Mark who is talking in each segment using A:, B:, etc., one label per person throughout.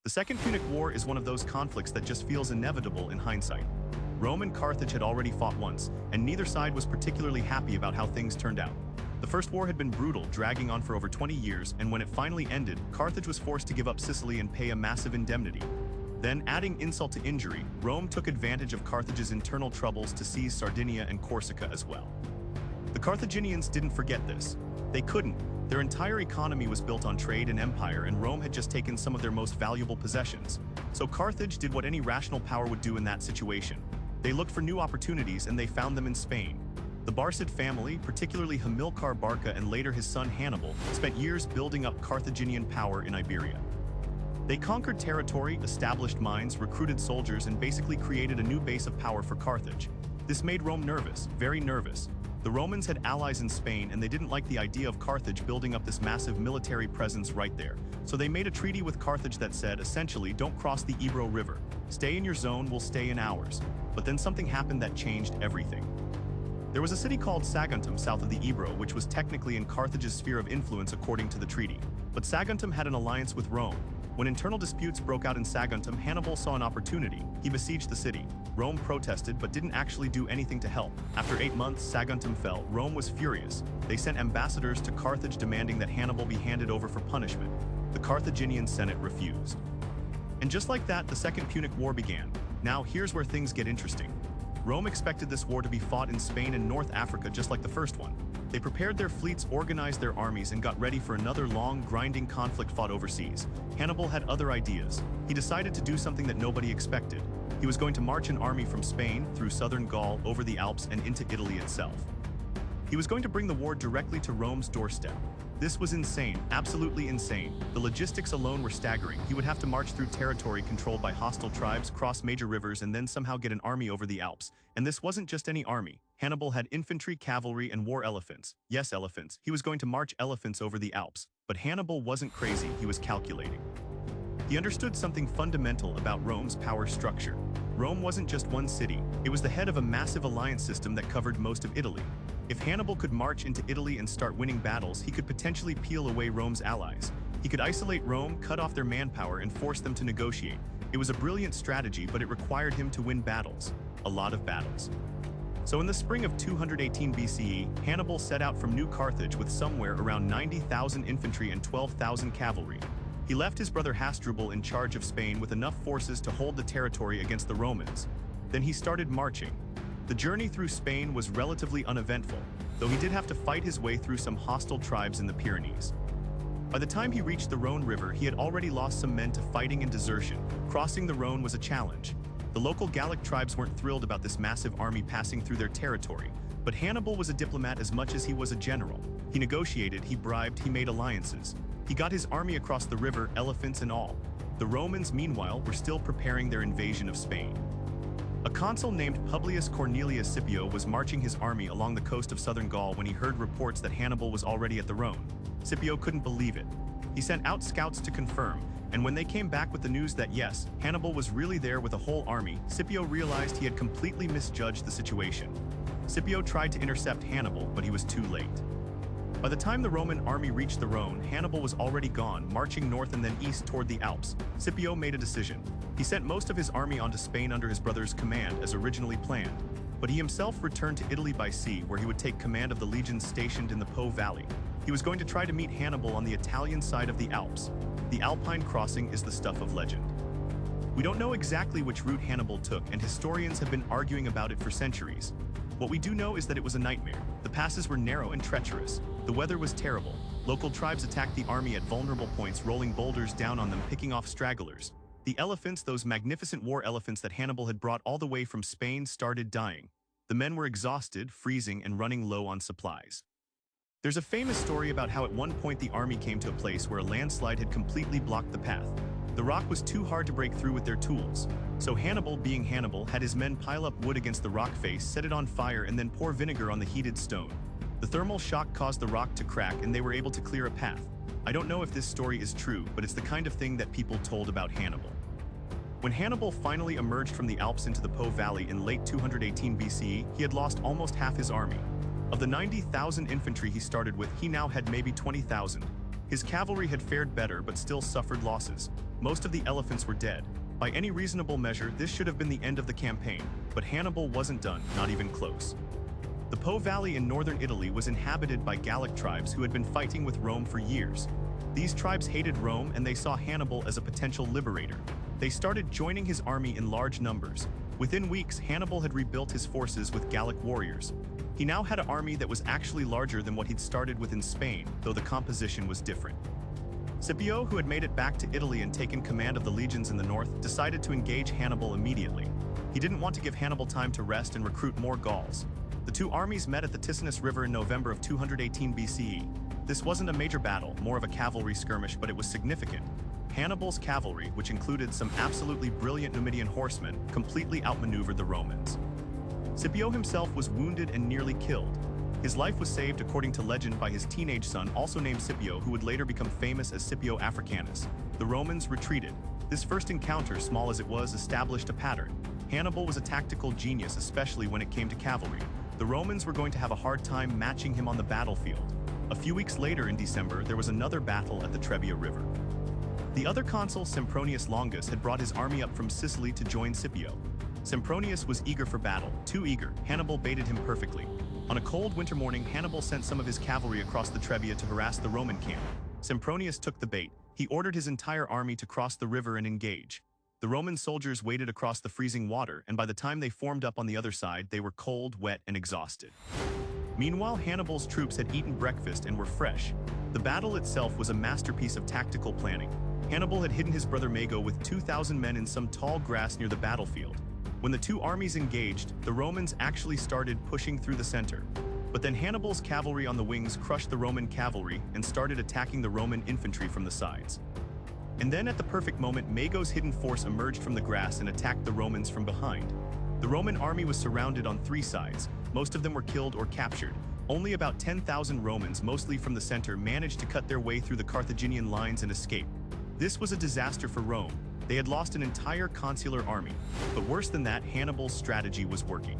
A: The Second Punic War is one of those conflicts that just feels inevitable in hindsight. Rome and Carthage had already fought once, and neither side was particularly happy about how things turned out. The first war had been brutal, dragging on for over 20 years, and when it finally ended, Carthage was forced to give up Sicily and pay a massive indemnity. Then, adding insult to injury, Rome took advantage of Carthage's internal troubles to seize Sardinia and Corsica as well. The Carthaginians didn't forget this. They couldn't. Their entire economy was built on trade and empire, and Rome had just taken some of their most valuable possessions. So Carthage did what any rational power would do in that situation. They looked for new opportunities, and they found them in Spain. The Barcid family, particularly Hamilcar Barca and later his son Hannibal, spent years building up Carthaginian power in Iberia. They conquered territory, established mines, recruited soldiers, and basically created a new base of power for Carthage. This made Rome nervous, very nervous. The Romans had allies in Spain, and they didn't like the idea of Carthage building up this massive military presence right there. So they made a treaty with Carthage that said, essentially, don't cross the Ebro River. Stay in your zone, we'll stay in ours. But then something happened that changed everything. There was a city called Saguntum south of the Ebro, which was technically in Carthage's sphere of influence according to the treaty. But Saguntum had an alliance with Rome. When internal disputes broke out in Saguntum, Hannibal saw an opportunity. He besieged the city. Rome protested but didn't actually do anything to help. After 8 months, Saguntum fell. Rome was furious. They sent ambassadors to Carthage demanding that Hannibal be handed over for punishment. The Carthaginian Senate refused. And just like that, the Second Punic War began. Now, here's where things get interesting. Rome expected this war to be fought in Spain and North Africa just like the first one. They prepared their fleets, organized their armies, and got ready for another long, grinding conflict fought overseas. Hannibal had other ideas. He decided to do something that nobody expected. He was going to march an army from Spain, through southern Gaul, over the Alps, and into Italy itself. He was going to bring the war directly to Rome's doorstep. This was insane, absolutely insane. The logistics alone were staggering. He would have to march through territory controlled by hostile tribes, cross major rivers, and then somehow get an army over the Alps. And this wasn't just any army. Hannibal had infantry, cavalry, and war elephants. Yes, elephants. He was going to march elephants over the Alps. But Hannibal wasn't crazy, he was calculating. He understood something fundamental about Rome's power structure. Rome wasn't just one city. It was the head of a massive alliance system that covered most of Italy. If Hannibal could march into Italy and start winning battles, he could potentially peel away Rome's allies. He could isolate Rome, cut off their manpower, and force them to negotiate. It was a brilliant strategy, but it required him to win battles. A lot of battles. So in the spring of 218 BCE, Hannibal set out from New Carthage with somewhere around 90,000 infantry and 12,000 cavalry. He left his brother Hasdrubal in charge of Spain with enough forces to hold the territory against the Romans. Then he started marching. The journey through Spain was relatively uneventful, though he did have to fight his way through some hostile tribes in the Pyrenees. By the time he reached the Rhone River, he had already lost some men to fighting and desertion. Crossing the Rhone was a challenge. The local Gallic tribes weren't thrilled about this massive army passing through their territory, but Hannibal was a diplomat as much as he was a general. He negotiated, he bribed, he made alliances. He got his army across the river, elephants and all. The Romans, meanwhile, were still preparing their invasion of Spain. A consul named Publius Cornelius Scipio was marching his army along the coast of southern Gaul when he heard reports that Hannibal was already at the Rhone. Scipio couldn't believe it. He sent out scouts to confirm, and when they came back with the news that yes, Hannibal was really there with a whole army, Scipio realized he had completely misjudged the situation. Scipio tried to intercept Hannibal, but he was too late. By the time the Roman army reached the Rhone, Hannibal was already gone, marching north and then east toward the Alps. Scipio made a decision. He sent most of his army onto Spain under his brother's command as originally planned, but he himself returned to Italy by sea, where he would take command of the legions stationed in the Po Valley. He was going to try to meet Hannibal on the Italian side of the Alps. The Alpine crossing is the stuff of legend. We don't know exactly which route Hannibal took, and historians have been arguing about it for centuries. What we do know is that it was a nightmare. The passes were narrow and treacherous. The weather was terrible. Local tribes attacked the army at vulnerable points, rolling boulders down on them, picking off stragglers. The elephants, those magnificent war elephants that Hannibal had brought all the way from Spain, started dying. The men were exhausted, freezing, and running low on supplies. There's a famous story about how at one point the army came to a place where a landslide had completely blocked the path. The rock was too hard to break through with their tools. So Hannibal, being Hannibal, had his men pile up wood against the rock face, set it on fire, and then pour vinegar on the heated stone. The thermal shock caused the rock to crack, and they were able to clear a path. I don't know if this story is true, but it's the kind of thing that people told about Hannibal. When Hannibal finally emerged from the Alps into the Po Valley in late 218 BCE, he had lost almost half his army. Of the 90,000 infantry he started with, he now had maybe 20,000. His cavalry had fared better but still suffered losses. Most of the elephants were dead. By any reasonable measure, this should have been the end of the campaign, but Hannibal wasn't done, not even close. The Po Valley in northern Italy was inhabited by Gallic tribes who had been fighting with Rome for years. These tribes hated Rome and they saw Hannibal as a potential liberator. They started joining his army in large numbers. Within weeks, Hannibal had rebuilt his forces with Gallic warriors. He now had an army that was actually larger than what he'd started with in Spain, though the composition was different. Scipio, who had made it back to Italy and taken command of the legions in the north, decided to engage Hannibal immediately. He didn't want to give Hannibal time to rest and recruit more Gauls. The two armies met at the Ticinus River in November of 218 BCE. This wasn't a major battle, more of a cavalry skirmish, but it was significant. Hannibal's cavalry, which included some absolutely brilliant Numidian horsemen, completely outmaneuvered the Romans. Scipio himself was wounded and nearly killed. His life was saved, according to legend, by his teenage son, also named Scipio, who would later become famous as Scipio Africanus. The Romans retreated. This first encounter, small as it was, established a pattern. Hannibal was a tactical genius, especially when it came to cavalry. The Romans were going to have a hard time matching him on the battlefield. A few weeks later in December, there was another battle at the Trebia River. The other consul, Sempronius Longus, had brought his army up from Sicily to join Scipio. Sempronius was eager for battle, too eager. Hannibal baited him perfectly. On a cold winter morning, Hannibal sent some of his cavalry across the Trebia to harass the Roman camp. Sempronius took the bait. He ordered his entire army to cross the river and engage. The Roman soldiers waded across the freezing water, and by the time they formed up on the other side, they were cold, wet, and exhausted. Meanwhile, Hannibal's troops had eaten breakfast and were fresh. The battle itself was a masterpiece of tactical planning. Hannibal had hidden his brother Mago with 2,000 men in some tall grass near the battlefield. When the two armies engaged, the Romans actually started pushing through the center. But then Hannibal's cavalry on the wings crushed the Roman cavalry and started attacking the Roman infantry from the sides. And then at the perfect moment, Mago's hidden force emerged from the grass and attacked the Romans from behind. The Roman army was surrounded on three sides. Most of them were killed or captured. Only about 10,000 Romans, mostly from the center, managed to cut their way through the Carthaginian lines and escape. This was a disaster for Rome. They had lost an entire consular army. But worse than that, Hannibal's strategy was working.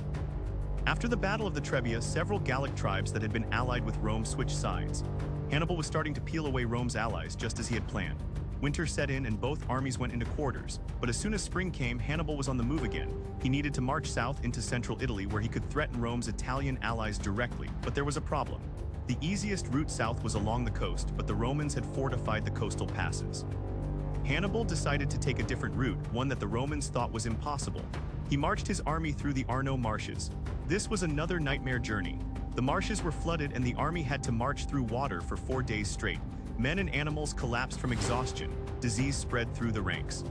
A: After the Battle of the Trebia, several Gallic tribes that had been allied with Rome switched sides. Hannibal was starting to peel away Rome's allies, just as he had planned. Winter set in and both armies went into quarters, but as soon as spring came, Hannibal was on the move again. He needed to march south into central Italy where he could threaten Rome's Italian allies directly, but there was a problem. The easiest route south was along the coast, but the Romans had fortified the coastal passes. Hannibal decided to take a different route, one that the Romans thought was impossible. He marched his army through the Arno marshes. This was another nightmare journey. The marshes were flooded and the army had to march through water for 4 days straight. Men and animals collapsed from exhaustion. Disease spread through the ranks.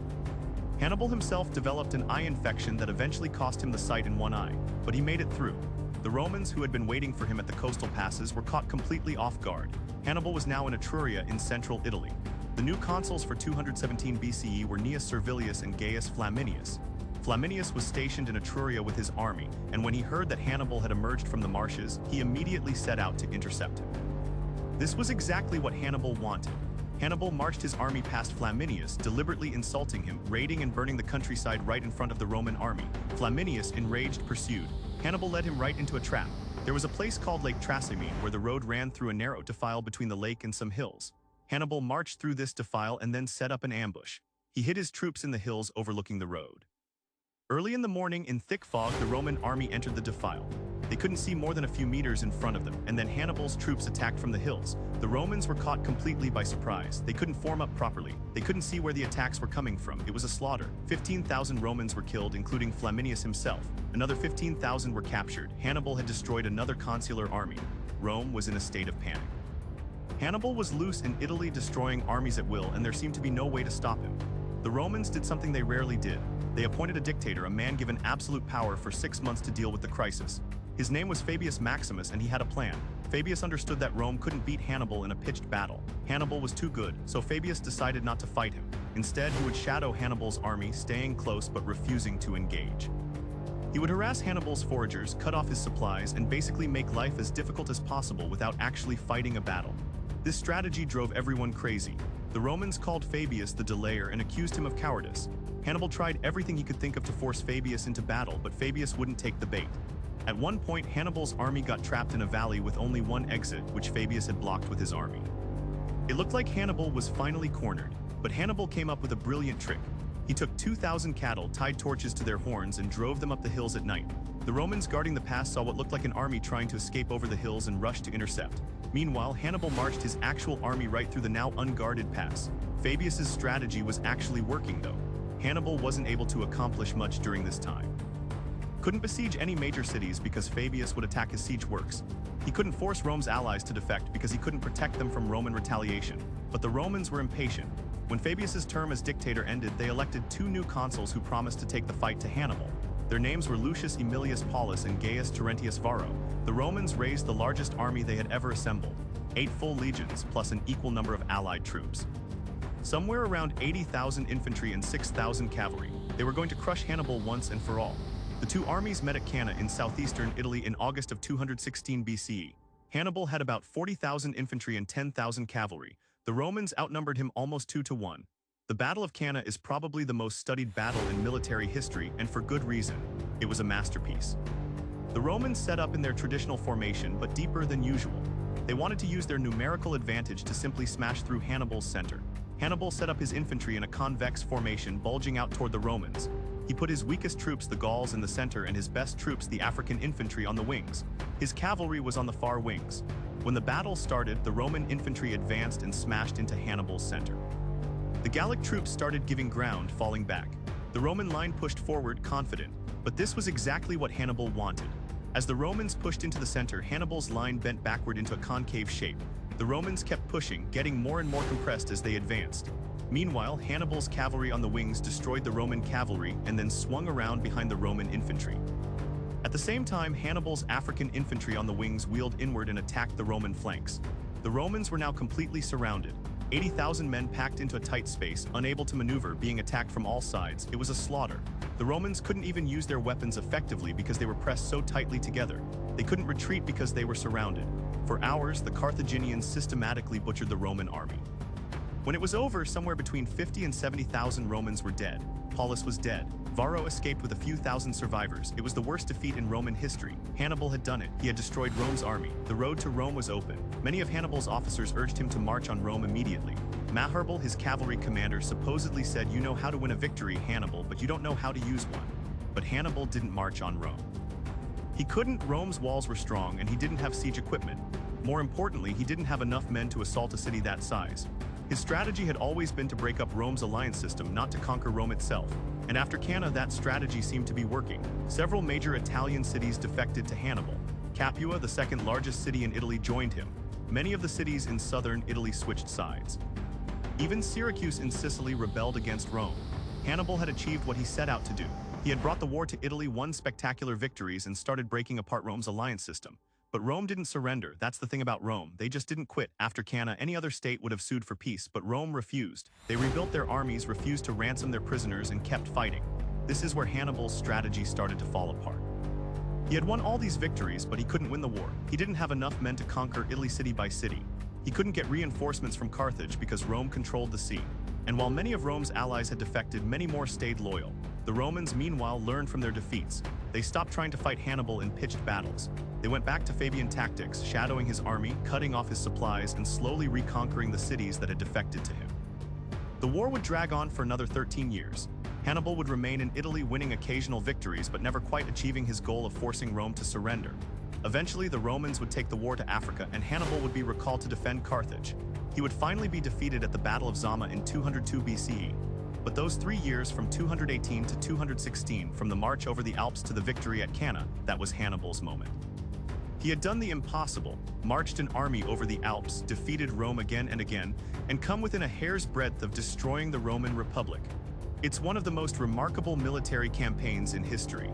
A: Hannibal himself developed an eye infection that eventually cost him the sight in one eye, but he made it through. The Romans, who had been waiting for him at the coastal passes, were caught completely off guard. Hannibal was now in Etruria in central Italy. The new consuls for 217 BCE were Gnaeus Servilius and Gaius Flaminius. Flaminius was stationed in Etruria with his army, and when he heard that Hannibal had emerged from the marshes, he immediately set out to intercept him. This was exactly what Hannibal wanted. Hannibal marched his army past Flaminius, deliberately insulting him, raiding and burning the countryside right in front of the Roman army. Flaminius, enraged, pursued. Hannibal led him right into a trap. There was a place called Lake Trasimene where the road ran through a narrow defile between the lake and some hills. Hannibal marched through this defile and then set up an ambush. He hid his troops in the hills overlooking the road. Early in the morning, in thick fog, the Roman army entered the defile. They couldn't see more than a few meters in front of them, and then Hannibal's troops attacked from the hills. The Romans were caught completely by surprise. They couldn't form up properly. They couldn't see where the attacks were coming from. It was a slaughter. 15,000 Romans were killed, including Flaminius himself. Another 15,000 were captured. Hannibal had destroyed another consular army. Rome was in a state of panic. Hannibal was loose in Italy, destroying armies at will, and there seemed to be no way to stop him. The Romans did something they rarely did. They appointed a dictator, a man given absolute power for 6 months to deal with the crisis. His name was Fabius Maximus, and he had a plan. Fabius understood that Rome couldn't beat Hannibal in a pitched battle. Hannibal was too good, so Fabius decided not to fight him. Instead, he would shadow Hannibal's army, staying close but refusing to engage. He would harass Hannibal's foragers, cut off his supplies, and basically make life as difficult as possible without actually fighting a battle. This strategy drove everyone crazy. The Romans called Fabius the delayer and accused him of cowardice. Hannibal tried everything he could think of to force Fabius into battle, but Fabius wouldn't take the bait. At one point, Hannibal's army got trapped in a valley with only one exit, which Fabius had blocked with his army. It looked like Hannibal was finally cornered. But Hannibal came up with a brilliant trick. He took 2,000 cattle, tied torches to their horns, and drove them up the hills at night. The Romans guarding the pass saw what looked like an army trying to escape over the hills and rushed to intercept. Meanwhile, Hannibal marched his actual army right through the now unguarded pass. Fabius's strategy was actually working, though. Hannibal wasn't able to accomplish much during this time. Couldn't besiege any major cities because Fabius would attack his siege works. He couldn't force Rome's allies to defect because he couldn't protect them from Roman retaliation. But the Romans were impatient. When Fabius's term as dictator ended, they elected 2 new consuls who promised to take the fight to Hannibal. Their names were Lucius Aemilius Paulus and Gaius Terentius Varro. The Romans raised the largest army they had ever assembled, 8 full legions plus an equal number of allied troops. Somewhere around 80,000 infantry and 6,000 cavalry. They were going to crush Hannibal once and for all. The 2 armies met at Cannae in southeastern Italy in August of 216 BCE. Hannibal had about 40,000 infantry and 10,000 cavalry. The Romans outnumbered him almost 2 to 1. The Battle of Cannae is probably the most studied battle in military history, and for good reason. It was a masterpiece. The Romans set up in their traditional formation, but deeper than usual. They wanted to use their numerical advantage to simply smash through Hannibal's center. Hannibal set up his infantry in a convex formation bulging out toward the Romans. He put his weakest troops, the Gauls, in the center and his best troops, the African infantry, on the wings. His cavalry was on the far wings. When the battle started, the Roman infantry advanced and smashed into Hannibal's center. The Gallic troops started giving ground, falling back. The Roman line pushed forward, confident, but this was exactly what Hannibal wanted. As the Romans pushed into the center, Hannibal's line bent backward into a concave shape. The Romans kept pushing, getting more and more compressed as they advanced. Meanwhile, Hannibal's cavalry on the wings destroyed the Roman cavalry and then swung around behind the Roman infantry. At the same time, Hannibal's African infantry on the wings wheeled inward and attacked the Roman flanks. The Romans were now completely surrounded. 80,000 men packed into a tight space, unable to maneuver, being attacked from all sides. It was a slaughter. The Romans couldn't even use their weapons effectively because they were pressed so tightly together. They couldn't retreat because they were surrounded. For hours, the Carthaginians systematically butchered the Roman army. When it was over, somewhere between 50 and 70,000 Romans were dead. Paulus was dead. Varro escaped with a few thousand survivors. It was the worst defeat in Roman history. Hannibal had done it. He had destroyed Rome's army. The road to Rome was open. Many of Hannibal's officers urged him to march on Rome immediately. Hannibal, his cavalry commander, supposedly said, "You know how to win a victory, Hannibal, but you don't know how to use one." But Hannibal didn't march on Rome. He couldn't. Rome's walls were strong, and he didn't have siege equipment. More importantly, he didn't have enough men to assault a city that size. His strategy had always been to break up Rome's alliance system, not to conquer Rome itself. And after Cannae, that strategy seemed to be working. Several major Italian cities defected to Hannibal. Capua, the second largest city in Italy, joined him. Many of the cities in southern Italy switched sides. Even Syracuse in Sicily rebelled against Rome. Hannibal had achieved what he set out to do. He had brought the war to Italy, won spectacular victories, and started breaking apart Rome's alliance system. But Rome didn't surrender. That's the thing about Rome. They just didn't quit. After Cannae, any other state would have sued for peace, but Rome refused. They rebuilt their armies, refused to ransom their prisoners, and kept fighting. This is where Hannibal's strategy started to fall apart. He had won all these victories, but he couldn't win the war. He didn't have enough men to conquer Italy city by city. He couldn't get reinforcements from Carthage because Rome controlled the sea. And while many of Rome's allies had defected, many more stayed loyal. The Romans, meanwhile, learned from their defeats. They stopped trying to fight Hannibal in pitched battles. They went back to Fabian tactics, shadowing his army, cutting off his supplies, and slowly reconquering the cities that had defected to him. The war would drag on for another 13 years. Hannibal would remain in Italy, winning occasional victories, but never quite achieving his goal of forcing Rome to surrender. Eventually, the Romans would take the war to Africa, and Hannibal would be recalled to defend Carthage. He would finally be defeated at the Battle of Zama in 202 BCE. But those 3 years, from 218 to 216, from the march over the Alps to the victory at Cannae, that was Hannibal's moment. He had done the impossible, marched an army over the Alps, defeated Rome again and again, and come within a hair's breadth of destroying the Roman Republic. It's one of the most remarkable military campaigns in history.